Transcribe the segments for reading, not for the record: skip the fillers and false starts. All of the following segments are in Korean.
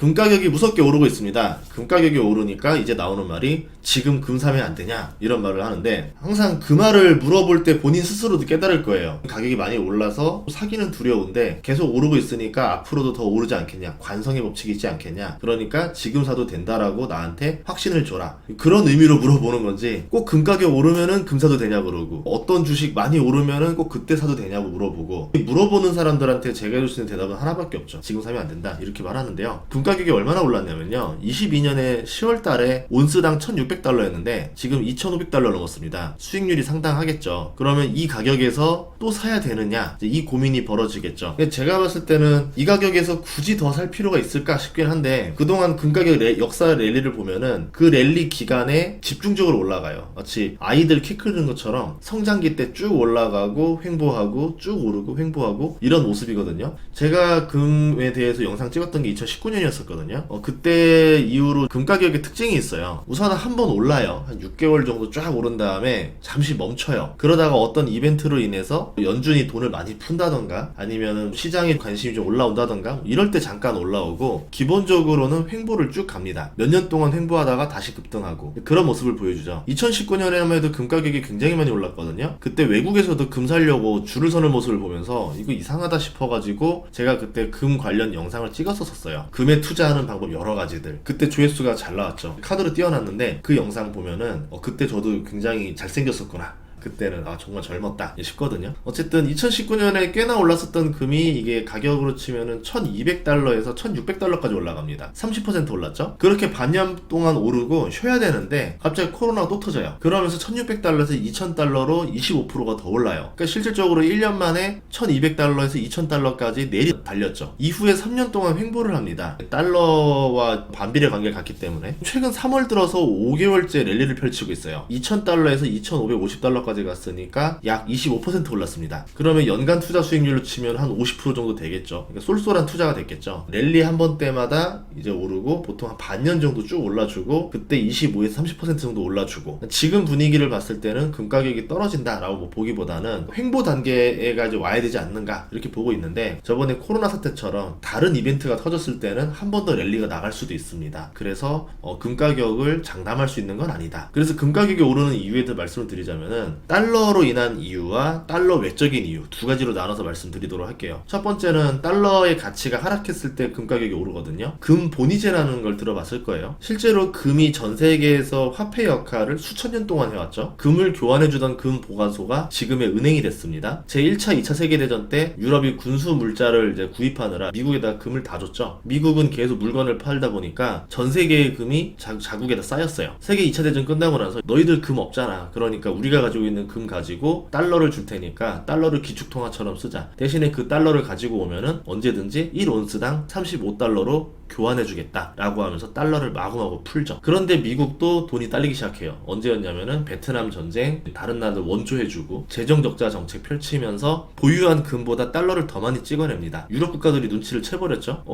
금 가격이 무섭게 오르고 있습니다. 금 가격이 오르니까 이제 나오는 말이 지금 금 사면 안 되냐 이런 말을 하는데, 항상 그 말을 물어볼 때 본인 스스로도 깨달을 거예요. 가격이 많이 올라서 사기는 두려운데 계속 오르고 있으니까 앞으로도 더 오르지 않겠냐, 관성의 법칙이 있지 않겠냐, 그러니까 지금 사도 된다라고 나한테 확신을 줘라, 그런 의미로 물어보는 건지, 꼭 금 가격 오르면은 금 사도 되냐 그러고, 어떤 주식 많이 오르면은 꼭 그때 사도 되냐고 물어보고, 물어보는 사람들한테 제가 해줄 수 있는 대답은 하나밖에 없죠. 지금 사면 안 된다 이렇게 말하는데요. 금 가격이 얼마나 올랐냐면요, 22년에 10월 달에 온스당 1600달러였는데 지금 2500달러 넘었습니다. 수익률이 상당하겠죠. 그러면 이 가격에서 또 사야 되느냐, 이 고민이 벌어지겠죠. 제가 봤을 때는 이 가격에서 굳이 더 살 필요가 있을까 싶긴 한데, 그동안 금 가격 역사 랠리를 보면은 그 랠리 기간에 집중적으로 올라가요. 마치 아이들 키 크는 것처럼 성장기 때 쭉 올라가고 횡보하고 쭉 오르고 횡보하고 이런 모습이거든요. 제가 금에 대해서 영상 찍었던 게 2019년이었었거든요. 그때 이후로 금 가격의 특징이 있어요. 우선 한 번 올라요. 한 6개월 정도 쫙 오른 다음에 잠시 멈춰요. 그러다가 어떤 이벤트로 인해서 연준이 돈을 많이 푼다던가, 아니면은 시장에 관심이 좀 올라온다던가, 이럴 때 잠깐 올라오고, 기본적으로는 횡보를 쭉 갑니다. 몇 년 동안 횡보하다가 다시 급등하고, 그런 모습을 보여주죠. 2019년에만 해도 금 가격이 굉장히 많이 올랐거든요. 그때 외국에서도 금 사려고 줄을 서는 모습을 보면서 이거 이상하다 싶어가지고 제가 그때 금 관련 영상을 찍었었어요. 금에 투자하는 방법 여러 가지들. 그때 조회수가 잘 나왔죠. 카드로 띄워놨는데 그 영상 보면은 그때 저도 굉장히 잘생겼었구나, 그때는 정말 젊었다 싶거든요. 어쨌든 2019년에 꽤나 올랐었던 금이 이게 가격으로 치면은 1200달러에서 1600달러까지 올라갑니다. 30% 올랐죠. 그렇게 반년 동안 오르고 쉬어야 되는데 갑자기 코로나가 또 터져요. 그러면서 1600달러에서 2000달러로 25%가 더 올라요. 그러니까 실질적으로 1년 만에 1200달러에서 2000달러까지 내리 달렸죠. 이후에 3년 동안 횡보를 합니다. 달러와 반비례 관계를 갖기 때문에 최근 3월 들어서 5개월째 랠리를 펼치고 있어요. 2000달러에서 2550달러까지 갔으니까 약 25% 올랐습니다. 그러면 연간 투자 수익률로 치면 한 50% 정도 되겠죠. 그러니까 쏠쏠한 투자가 됐겠죠. 랠리 한 번 때마다 이제 오르고 보통 한 반년 정도 쭉 올라주고, 그때 25에서 30% 정도 올라주고, 지금 분위기를 봤을 때는 금 가격이 떨어진다라고 보기보다는 횡보 단계가 이제 와야 되지 않는가 이렇게 보고 있는데, 저번에 코로나 사태처럼 다른 이벤트가 터졌을 때는 한 번 더 랠리가 나갈 수도 있습니다. 그래서 금 가격을 장담할 수 있는 건 아니다. 그래서 금 가격이 오르는 이유에 대해 말씀을 드리자면은, 달러로 인한 이유와 달러 외적인 이유 두 가지로 나눠서 말씀드리도록 할게요. 첫 번째는 달러의 가치가 하락했을 때 금 가격이 오르거든요. 금 본위제라는 걸 들어봤을 거예요. 실제로 금이 전 세계에서 화폐 역할을 수천 년 동안 해왔죠. 금을 교환해주던 금 보관소가 지금의 은행이 됐습니다. 제1차, 2차 세계대전 때 유럽이 군수 물자를 이제 구입하느라 미국에다 금을 다 줬죠. 미국은 계속 물건을 팔다 보니까 전 세계의 금이 자국에다 쌓였어요. 세계 2차 대전 끝나고 나서 너희들 금 없잖아, 그러니까 우리가 가지고 있는 금 가지고 달러를 줄 테니까 달러를 기축통화처럼 쓰자. 대신에 그 달러를 가지고 오면은 언제든지 1온스당 35달러로 교환해주겠다 라고 하면서 달러를 마구마구 풀죠. 그런데 미국도 돈이 딸리기 시작해요. 언제였냐면은 베트남 전쟁, 다른 나라들 원조해주고 재정 적자 정책 펼치면서 보유한 금보다 달러를 더 많이 찍어냅니다. 유럽 국가들이 눈치를 채버렸죠.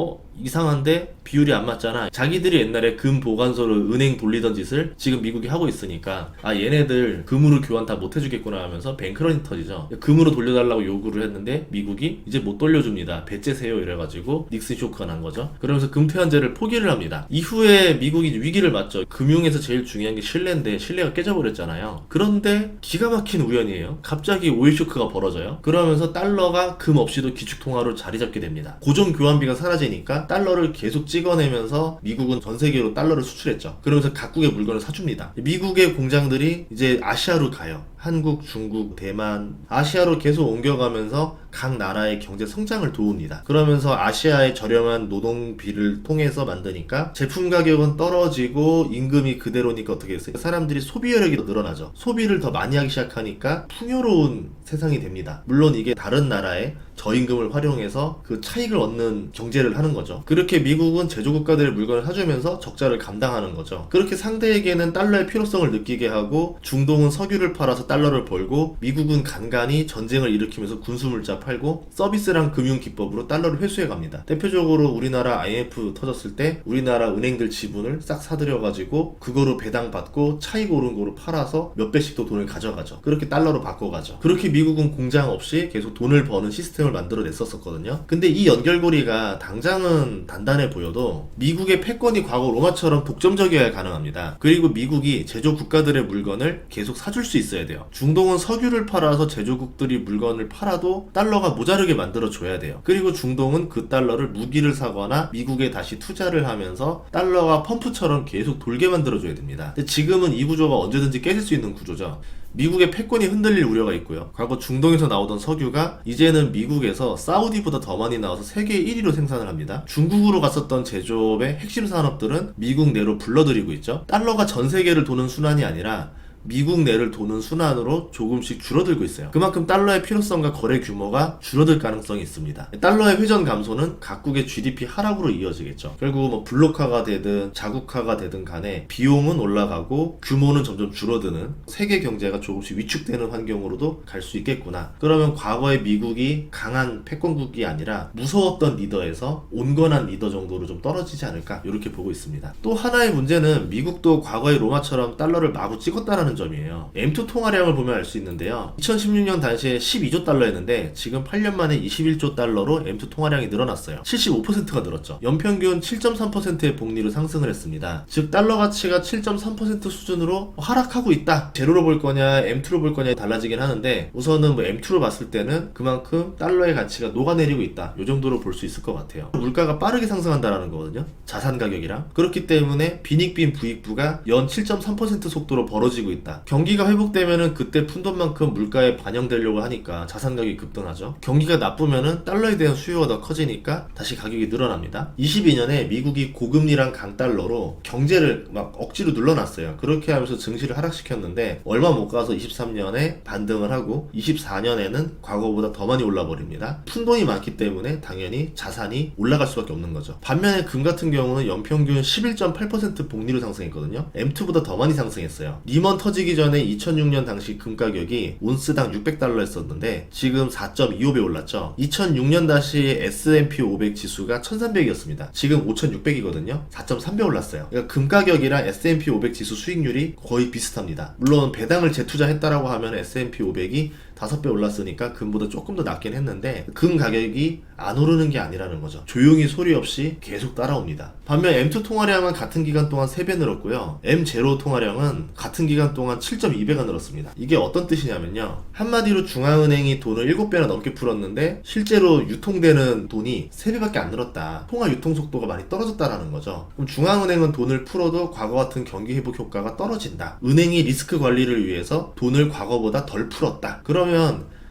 이상한데 비율이 안 맞잖아. 자기들이 옛날에 금 보관소를 은행 돌리던 짓을 지금 미국이 하고 있으니까 얘네들 금으로 교환 다 못해주겠구나 하면서 뱅크런이 터지죠. 금으로 돌려달라고 요구를 했는데 미국이 이제 못 돌려줍니다, 배째세요 이래가지고 닉슨 쇼크가 난 거죠. 그러면서 금태환제를 포기를 합니다. 이후에 미국이 위기를 맞죠. 금융에서 제일 중요한 게 신뢰인데 신뢰가 깨져버렸잖아요. 그런데 기가 막힌 우연이에요. 갑자기 오일 쇼크가 벌어져요. 그러면서 달러가 금 없이도 기축통화로 자리 잡게 됩니다. 고정 교환비가 사라지니까 달러를 계속 찍어내면서 미국은 전 세계로 달러를 수출했죠. 그러면서 각국의 물건을 사줍니다. 미국의 공장들이 이제 아시아로 가요. 한국, 중국, 대만, 아시아로 계속 옮겨가면서 각 나라의 경제 성장을 도웁니다. 그러면서 아시아의 저렴한 노동비를 통해서 만드니까 제품 가격은 떨어지고 임금이 그대로니까 어떻게 했어요? 사람들이 소비력이 늘어나죠. 소비를 더 많이 하기 시작하니까 풍요로운 세상이 됩니다. 물론 이게 다른 나라의 저임금을 활용해서 그 차익을 얻는 경제를 하는 거죠. 그렇게 미국은 제조국가들의 물건을 사주면서 적자를 감당하는 거죠. 그렇게 상대에게는 달러의 필요성을 느끼게 하고, 중동은 석유를 팔아서 달러를 벌고, 미국은 간간히 전쟁을 일으키면서 군수물자 팔고 서비스랑 금융기법으로 달러를 회수해 갑니다. 대표적으로 우리나라 IMF 터졌을 때 우리나라 은행들 지분을 싹 사들여가지고 그거로 배당받고 차익 오른 거로 팔아서 몇 배씩 더 돈을 가져가죠. 그렇게 달러로 바꿔가죠. 그렇게 미국은 공장 없이 계속 돈을 버는 시스템을 시스템을 만들어냈었거든요. 근데 이 연결고리가 당장은 단단해 보여도 미국의 패권이 과거 로마처럼 독점적이어야 가능합니다. 그리고 미국이 제조 국가들의 물건을 계속 사줄 수 있어야 돼요. 중동은 석유를 팔아서 제조국들이 물건을 팔아도 달러가 모자르게 만들어줘야 돼요. 그리고 중동은 그 달러를 무기를 사거나 미국에 다시 투자를 하면서 달러가 펌프처럼 계속 돌게 만들어줘야 됩니다. 근데 지금은 이 구조가 언제든지 깨질 수 있는 구조죠. 미국의 패권이 흔들릴 우려가 있고요. 과거 중동에서 나오던 석유가 이제는 미국에서 사우디보다 더 많이 나와서 세계 1위로 생산을 합니다. 중국으로 갔었던 제조업의 핵심 산업들은 미국 내로 불러들이고 있죠. 달러가 전 세계를 도는 순환이 아니라 미국 내를 도는 순환으로 조금씩 줄어들고 있어요. 그만큼 달러의 필요성과 거래 규모가 줄어들 가능성이 있습니다. 달러의 회전 감소는 각국의 GDP 하락으로 이어지겠죠. 결국 뭐 블록화가 되든 자국화가 되든 간에 비용은 올라가고 규모는 점점 줄어드는 세계 경제가 조금씩 위축되는 환경으로도 갈 수 있겠구나. 그러면 과거의 미국이 강한 패권국이 아니라 무서웠던 리더에서 온건한 리더 정도로 좀 떨어지지 않을까 이렇게 보고 있습니다. 또 하나의 문제는 미국도 과거의 로마처럼 달러를 마구 찍었다라는 점이에요. M2 통화량을 보면 알 수 있는데요. 2016년 당시에 12조 달러였는데 지금 8년 만에 21조 달러로 M2 통화량이 늘어났어요. 75%가 늘었죠. 연평균 7.3%의 복리로 상승을 했습니다. 즉 달러 가치가 7.3% 수준으로 하락하고 있다. 제로로 볼 거냐 M2로 볼 거냐에 달라지긴 하는데 우선은 뭐 M2로 봤을 때는 그만큼 달러의 가치가 녹아내리고 있다. 이 정도로 볼 수 있을 것 같아요. 물가가 빠르게 상승한다라는 거거든요. 자산 가격이랑. 그렇기 때문에 빈익빈 부익부가 연 7.3% 속도로 벌어지고 있다. 경기가 회복되면은 그때 푼 돈만큼 물가에 반영되려고 하니까 자산 가격이 급등하죠. 경기가 나쁘면은 달러에 대한 수요가 더 커지니까 다시 가격이 늘어납니다. 22년에 미국이 고금리랑 강달러로 경제를 막 억지로 눌러놨어요. 그렇게 하면서 증시를 하락시켰는데 얼마 못 가서 23년에 반등을 하고 24년에는 과거보다 더 많이 올라버립니다. 푼 돈이 많기 때문에 당연히 자산이 올라갈 수밖에 없는 거죠. 반면에 금 같은 경우는 연평균 11.8% 복리로 상승했거든요. M2보다 더 많이 상승했어요. 리먼 터지기 전에 2006년 당시 금 가격이 온스당 600달러 했었는데 지금 4.25배 올랐죠. 2006년 다시 S&P 500 지수가 1300이었습니다. 지금 5600이거든요. 4.3배 올랐어요. 그러니까 금 가격이랑 S&P 500 지수 수익률이 거의 비슷합니다. 물론 배당을 재투자했다라고 하면 S&P 500이 5배 올랐으니까 금보다 조금 더 낮긴 했는데 금 가격이 안 오르는 게 아니라는 거죠. 조용히 소리 없이 계속 따라옵니다. 반면 M2 통화량은 같은 기간 동안 3배 늘었고요. M0 통화량은 같은 기간 동안 7.2배가 늘었습니다. 이게 어떤 뜻이냐면요. 한마디로 중앙은행이 돈을 7배나 넘게 풀었는데 실제로 유통되는 돈이 3배밖에 안 늘었다. 통화 유통 속도가 많이 떨어졌다라는 거죠. 그럼 중앙은행은 돈을 풀어도 과거 같은 경기 회복 효과가 떨어진다. 은행이 리스크 관리를 위해서 돈을 과거보다 덜 풀었다. 그러면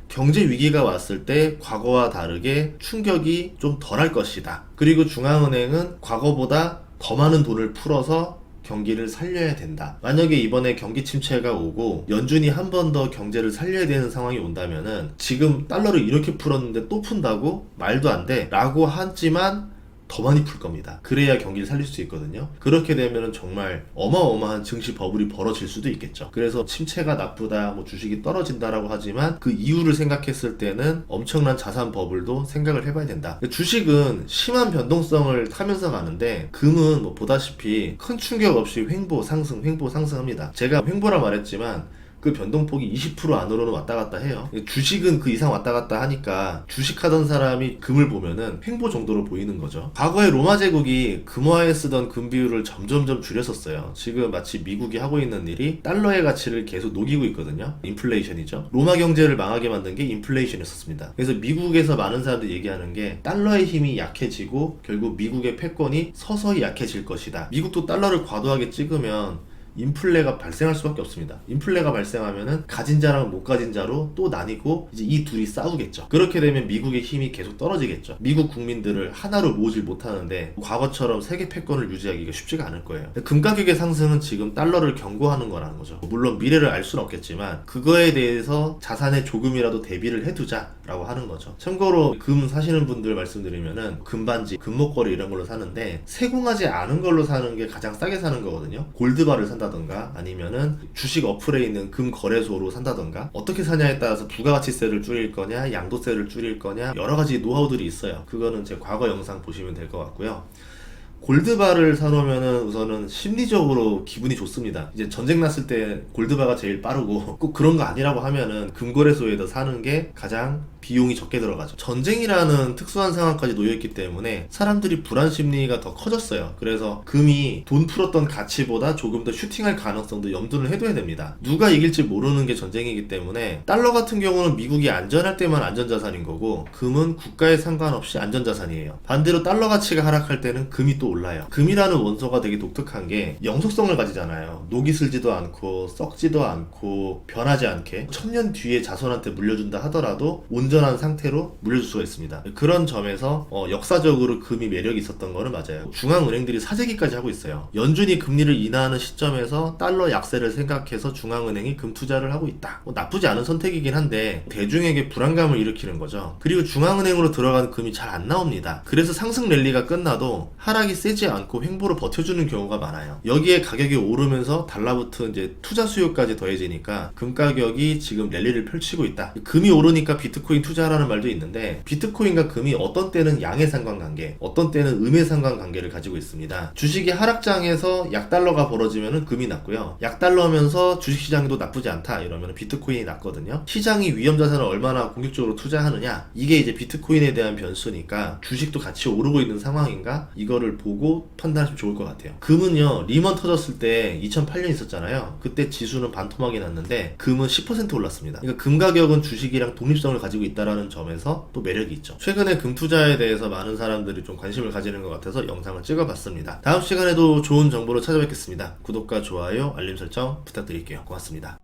경제 위기가 왔을 때 과거와 다르게 충격이 좀 덜할 것이다. 그리고 중앙은행은 과거보다 더 많은 돈을 풀어서 경기를 살려야 된다. 만약에 이번에 경기 침체가 오고 연준이 한 번 더 경제를 살려야 되는 상황이 온다면은 지금 달러를 이렇게 풀었는데 또 푼다고? 말도 안 돼. 라고 하지만 더 많이 풀 겁니다. 그래야 경기를 살릴 수 있거든요. 그렇게 되면 정말 어마어마한 증시 버블이 벌어질 수도 있겠죠. 그래서 침체가 나쁘다, 뭐 주식이 떨어진다라고 하지만 그 이유를 생각했을 때는 엄청난 자산 버블도 생각을 해봐야 된다. 주식은 심한 변동성을 타면서 가는데 금은 뭐 보다시피 큰 충격 없이 횡보 상승합니다. 제가 횡보라 말했지만 그 변동폭이 20% 안으로는 왔다 갔다 해요. 주식은 그 이상 왔다 갔다 하니까 주식하던 사람이 금을 보면은 횡보 정도로 보이는 거죠. 과거에 로마 제국이 금화에 쓰던 금 비율을 점점점 줄였었어요. 지금 마치 미국이 하고 있는 일이 달러의 가치를 계속 녹이고 있거든요. 인플레이션이죠. 로마 경제를 망하게 만든 게 인플레이션이었습니다. 그래서 미국에서 많은 사람들이 얘기하는 게 달러의 힘이 약해지고 결국 미국의 패권이 서서히 약해질 것이다. 미국도 달러를 과도하게 찍으면 인플레가 발생할 수밖에 없습니다. 인플레가 발생하면은 가진 자랑 못 가진 자로 또 나뉘고 이제 이 둘이 싸우겠죠. 그렇게 되면 미국의 힘이 계속 떨어지겠죠. 미국 국민들을 하나로 모으질 못하는데 과거처럼 세계 패권을 유지하기가 쉽지가 않을 거예요. 금 가격의 상승은 지금 달러를 경고하는 거라는 거죠. 물론 미래를 알 수는 없겠지만 그거에 대해서 자산에 조금이라도 대비를 해두자라고 하는 거죠. 참고로 금 사시는 분들 말씀드리면은 금반지, 금목걸이 이런 걸로 사는데 세공하지 않은 걸로 사는 게 가장 싸게 사는 거거든요. 골드바를 산다던가 아니면은 주식 어플에 있는 금 거래소로 산다던가 어떻게 사냐에 따라서 부가가치세를 줄일 거냐 양도세를 줄일 거냐 여러 가지 노하우들이 있어요. 그거는 제 과거 영상 보시면 될 것 같고요. 골드바를 사놓으면은 우선은 심리적으로 기분이 좋습니다. 이제 전쟁 났을 때 골드바가 제일 빠르고 꼭 그런 거 아니라고 하면은 금거래소에다 사는 게 가장 비용이 적게 들어가죠. 전쟁이라는 특수한 상황까지 놓여있기 때문에 사람들이 불안 심리가 더 커졌어요. 그래서 금이 돈 풀었던 가치보다 조금 더 슈팅할 가능성도 염두를 해둬야 됩니다. 누가 이길지 모르는 게 전쟁이기 때문에 달러 같은 경우는 미국이 안전할 때만 안전자산인 거고 금은 국가에 상관없이 안전자산이에요. 반대로 달러 가치가 하락할 때는 금이 또 올라요. 금이라는 원소가 되게 독특한 게 영속성을 가지잖아요. 녹이 슬지도 않고 썩지도 않고 변하지 않게 1000년 뒤에 자손한테 물려준다 하더라도 온전한 상태로 물려줄 수가 있습니다. 그런 점에서 역사적으로 금이 매력이 있었던 거는 맞아요. 중앙은행들이 사재기까지 하고 있어요. 연준이 금리를 인하하는 시점에서 달러 약세를 생각해서 중앙은행이 금 투자를 하고 있다. 나쁘지 않은 선택이긴 한데 대중에게 불안감을 일으키는 거죠. 그리고 중앙은행으로 들어간 금이 잘 안 나옵니다. 그래서 상승 랠리가 끝나도 하락이 세지 않고 횡보를 버텨주는 경우가 많아요. 여기에 가격이 오르면서 달라붙은 이제 투자 수요까지 더해지니까 금 가격이 지금 랠리를 펼치고 있다. 금이 오르니까 비트코인 투자하라는 말도 있는데 비트코인과 금이 어떤 때는 양의 상관관계, 어떤 때는 음의 상관관계를 가지고 있습니다. 주식이 하락장에서 약달러가 벌어지면 금이 낮고요. 약달러면서 주식시장도 나쁘지 않다 이러면 비트코인이 낮거든요. 시장이 위험자산을 얼마나 공격적으로 투자하느냐, 이게 이제 비트코인에 대한 변수니까 주식도 같이 오르고 있는 상황인가, 이거를 보고 판단하시면 좋을 것 같아요. 금은요, 리먼 터졌을 때 2008년 있었잖아요. 그때 지수는 반토막이 났는데 금은 10% 올랐습니다. 그러니까 금 가격은 주식이랑 독립성을 가지고 있다는 점에서 또 매력이 있죠. 최근에 금 투자에 대해서 많은 사람들이 좀 관심을 가지는 것 같아서 영상을 찍어봤습니다. 다음 시간에도 좋은 정보로 찾아뵙겠습니다. 구독과 좋아요, 알림 설정 부탁드릴게요. 고맙습니다.